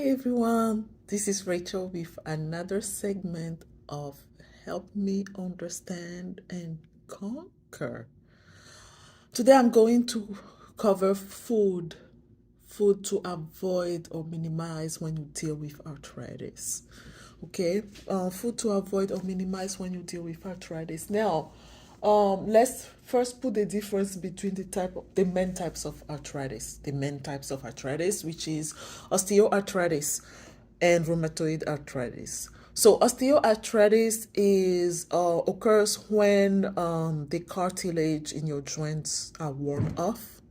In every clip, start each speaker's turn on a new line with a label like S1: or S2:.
S1: everyone, this is Rachel with another segment of Help Me Understand and Conquer. Today I'm going to cover food to avoid or minimize when you deal with arthritis. Okay, food to avoid or minimize when you deal with arthritis. Now, let's first put the difference between the main types of arthritis. The main types of arthritis, which is osteoarthritis and rheumatoid arthritis. So osteoarthritis is occurs when the cartilage in your joints are worn off.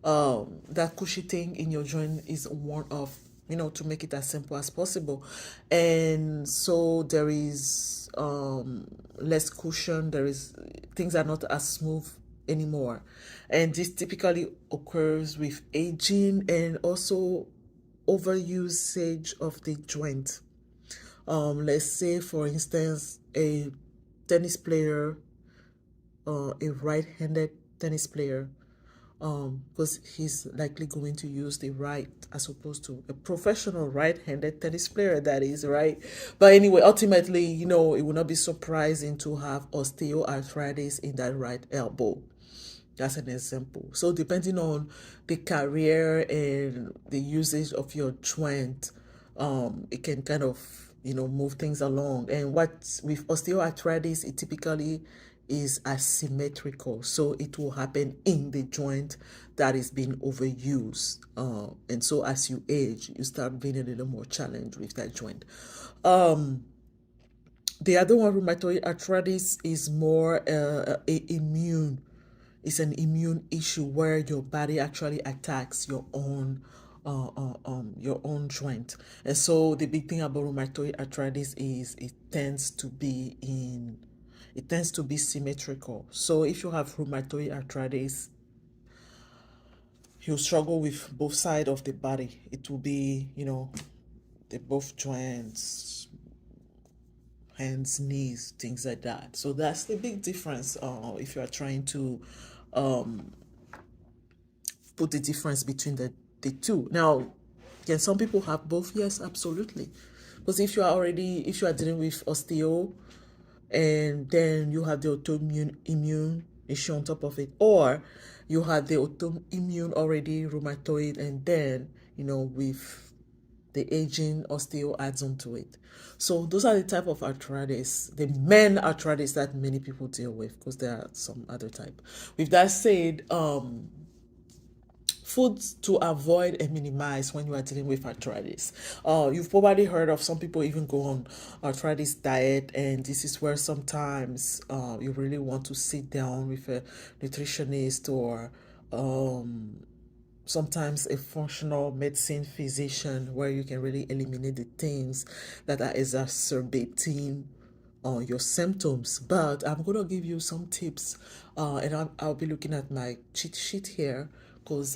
S1: That cushy thing in your joint is worn off, to make it as simple as possible. And so there is less cushion, there is things are not as smooth anymore. And this typically occurs with aging and also overusage of the joint. Let's say, for instance, a tennis player, a right-handed tennis player, because he's likely going to use the right as opposed to a professional right-handed tennis player, that is, right? But anyway, ultimately, it will not be surprising to have osteoarthritis in that right elbow. That's an example. So depending on the career and the usage of your joint, it can kind of, move things along. And what with osteoarthritis, it typically is asymmetrical. So it will happen in the joint that is being overused. And so as you age, you start being a little more challenged with that joint. The other one, rheumatoid arthritis, is more immune. It's an immune issue where your body actually attacks your own joint. And so the big thing about rheumatoid arthritis is it tends to be symmetrical. So if you have rheumatoid arthritis, you'll struggle with both sides of the body. It will be, the both joints, hands, knees, things like that. So that's the big difference if you are trying to put the difference between the two. Now, can some people have both? Yes, absolutely. Because if you are dealing with osteo and then you have the autoimmune immune issue on top of it, or you have the autoimmune already rheumatoid, and then with the aging osteo adds on to it. So those are the type of arthritis, the main arthritis that many people deal with, because there are some other type. With that said, foods to avoid and minimize when you are dealing with arthritis. You've probably heard of some people even go on arthritis diet, and this is where sometimes you really want to sit down with a nutritionist or sometimes a functional medicine physician, where you can really eliminate the things that are exacerbating your symptoms. But I'm going to give you some tips, and I'll be looking at my cheat sheet here, because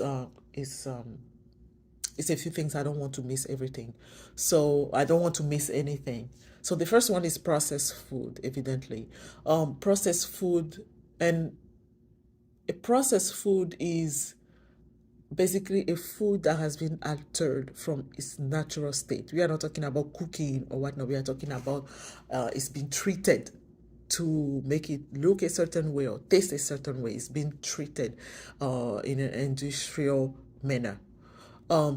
S1: it's a few things. I don't want to miss everything, so I don't want to miss anything. So the first one is processed food. Evidently, processed food, and a processed food is basically a food that has been altered from its natural state. We are not talking about cooking or whatnot. We are talking about it's been treated to make it look a certain way or taste a certain way. It's been treated in an industrial manner.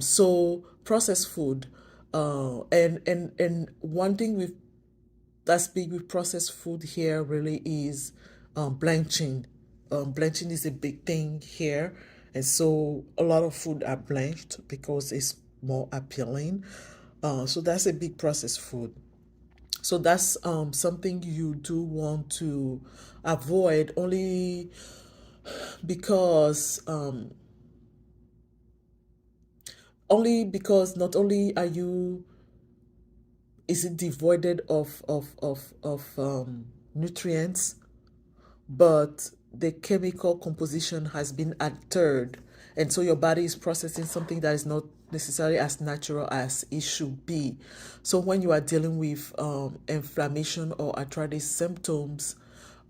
S1: So processed food, and one thing that's big with processed food here really is blanching. Blanching is a big thing here, and so a lot of food are blanched because it's more appealing. So that's a big processed food. So that's something you do want to avoid, only because not only is it devoid of nutrients, but the chemical composition has been altered, and so your body is processing something that is not necessarily as natural as it should be. So when you are dealing with inflammation or arthritis symptoms,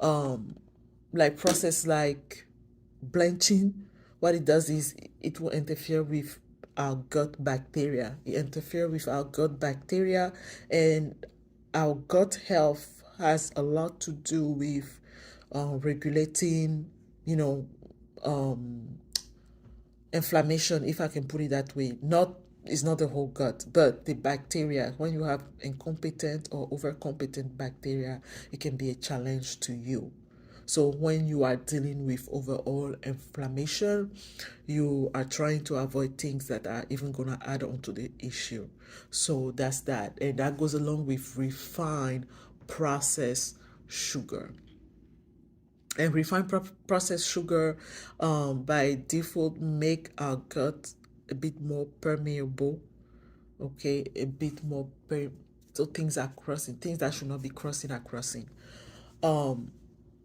S1: like blanching, what it does is it will interfere with our gut bacteria. It interferes with our gut bacteria, and our gut health has a lot to do with regulating, you know, um, inflammation, if I can put it that way. Not It's not the whole gut, but the bacteria. When you have incompetent or overcompetent bacteria, it can be a challenge to you. So when you are dealing with overall inflammation, you are trying to avoid things that are even going to add on to the issue. So that's that. And that goes along with refined processed sugar. And refined processed sugar, by default, make our gut a bit more permeable. Okay, a bit more so things are crossing, things that should not be crossing are crossing.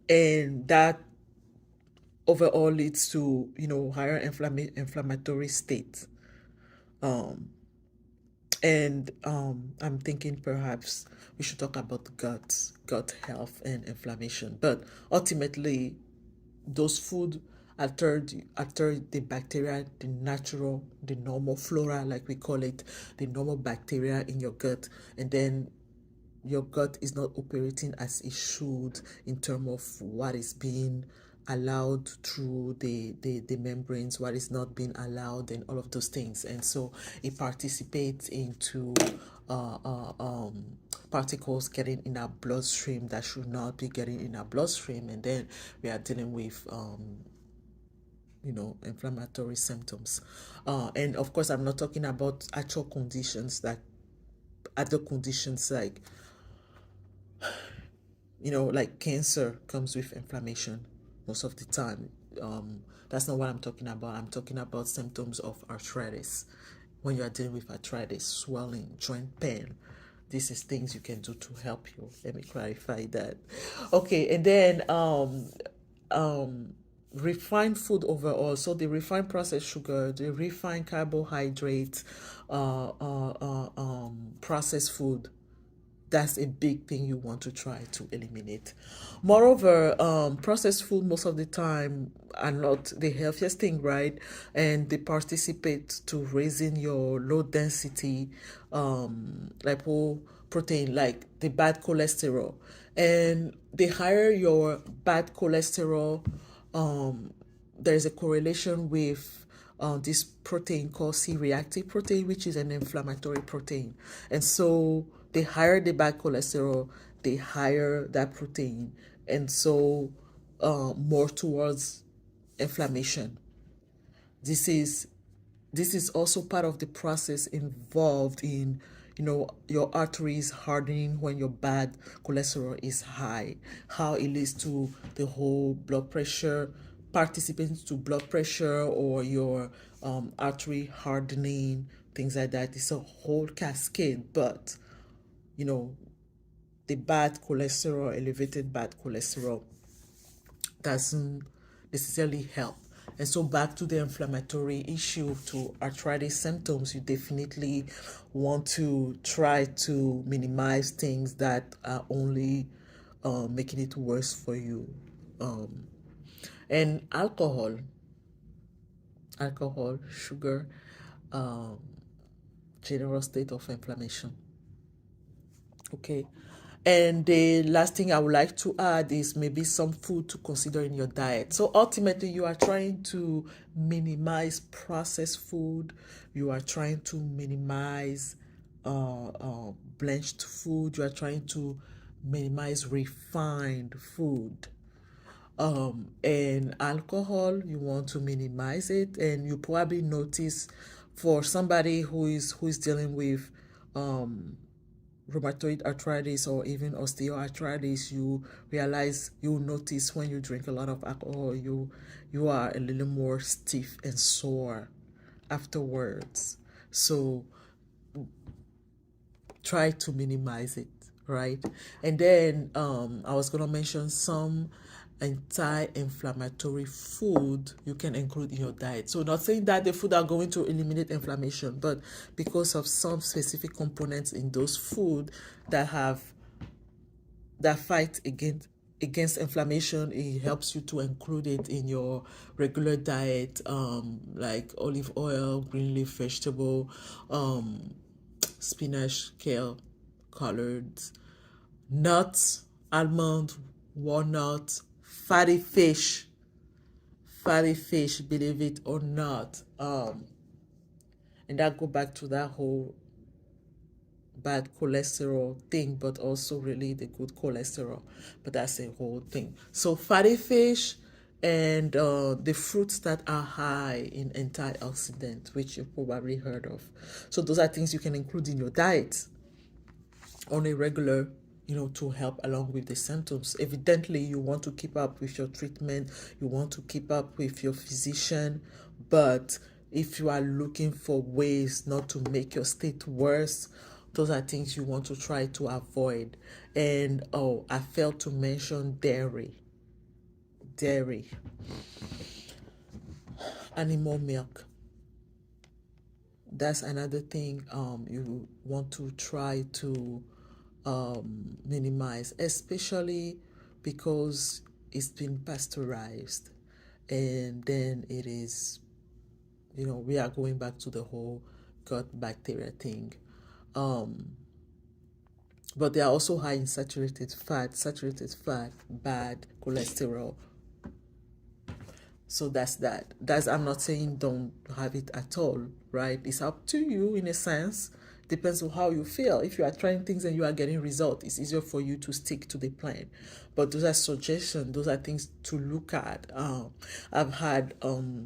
S1: And that overall leads to, higher inflammatory state. And I'm thinking perhaps we should talk about gut health and inflammation. But ultimately, those food alter the bacteria, the normal flora, like we call it, the normal bacteria in your gut, and then your gut is not operating as it should in terms of what is being allowed through the membranes, what is not being allowed, and all of those things. And so it participates into particles getting in our bloodstream that should not be getting in our bloodstream. And then we are dealing with inflammatory symptoms. And of course, I'm not talking about actual conditions, like other conditions like like cancer comes with inflammation most of the time. That's not what I'm talking about. I'm talking about symptoms of arthritis. When you are dealing with arthritis, swelling, joint pain, this is things you can do to help you. Let me clarify that. Okay, and then refined food overall. So the refined processed sugar, the refined carbohydrates, processed food, that's a big thing you want to try to eliminate. Moreover, processed food most of the time are not the healthiest thing, right? And they participate to raising your low density lipoprotein, like the bad cholesterol. And the higher your bad cholesterol, there's a correlation with this protein called C-reactive protein, which is an inflammatory protein. And so the higher the bad cholesterol, the higher that protein. And so more towards inflammation. This is also part of the process involved in your arteries hardening when your bad cholesterol is high, how it leads to the whole blood pressure, participating to blood pressure, or your artery hardening, things like that. It's a whole cascade. But the bad cholesterol, elevated bad cholesterol, doesn't necessarily help. And so back to the inflammatory issue, to arthritis symptoms, you definitely want to try to minimize things that are only making it worse for you. And alcohol, sugar, general state of inflammation. Okay. And the last thing I would like to add is maybe some food to consider in your diet. So ultimately, you are trying to minimize processed food. You are trying to minimize blanched food. You are trying to minimize refined food. And alcohol, you want to minimize it. And you probably notice, for somebody who is dealing with rheumatoid arthritis or even osteoarthritis, you notice when you drink a lot of alcohol, you are a little more stiff and sore afterwards. So try to minimize it, right? And then I was going to mention some anti-inflammatory food you can include in your diet. So not saying that the food are going to eliminate inflammation, but because of some specific components in those food that fight against inflammation. It helps you to include it in your regular diet, like olive oil, green leaf vegetable, spinach, kale, collards, nuts, almond, walnut, fatty fish, believe it or not. And that go back to that whole bad cholesterol thing, but also really the good cholesterol. But that's a whole thing. So fatty fish and the fruits that are high in antioxidants, which you've probably heard of. So those are things you can include in your diet on a regular, to help along with the symptoms. Evidently, you want to keep up with your treatment, you want to keep up with your physician, but if you are looking for ways not to make your state worse, those are things you want to try to avoid. And I failed to mention dairy, animal milk. That's another thing you want to try to minimize, especially because it's been pasteurized. And then it is, we are going back to the whole gut bacteria thing. But they are also high in saturated fat, bad cholesterol. So that's that. I'm not saying don't have it at all, right? It's up to you in a sense. Depends on how you feel. If you are trying things and you are getting results, it's easier for you to stick to the plan. But those are suggestions. Those are things to look at. I've had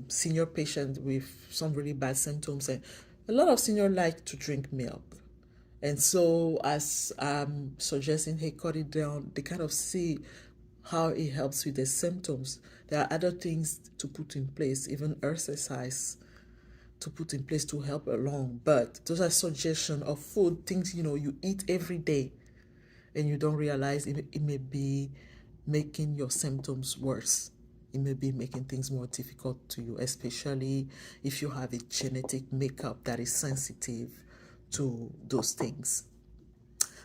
S1: senior patients with some really bad symptoms, and a lot of seniors like to drink milk. And so as I'm suggesting, hey, cut it down, they kind of see how it helps with the symptoms. There are other things to put in place, even exercise to put in place to help along. But those are suggestions of food, things, you eat every day and you don't realize it may be making your symptoms worse. It may be making things more difficult to you, especially if you have a genetic makeup that is sensitive to those things.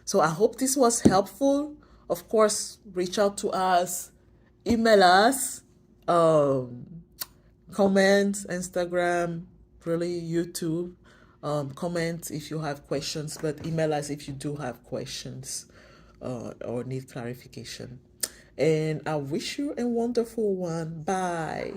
S1: So I hope this was helpful. Of course, reach out to us, email us, comment, Instagram, really YouTube. Comment if you have questions, but email us if you do have questions or need clarification. And I wish you a wonderful one. Bye.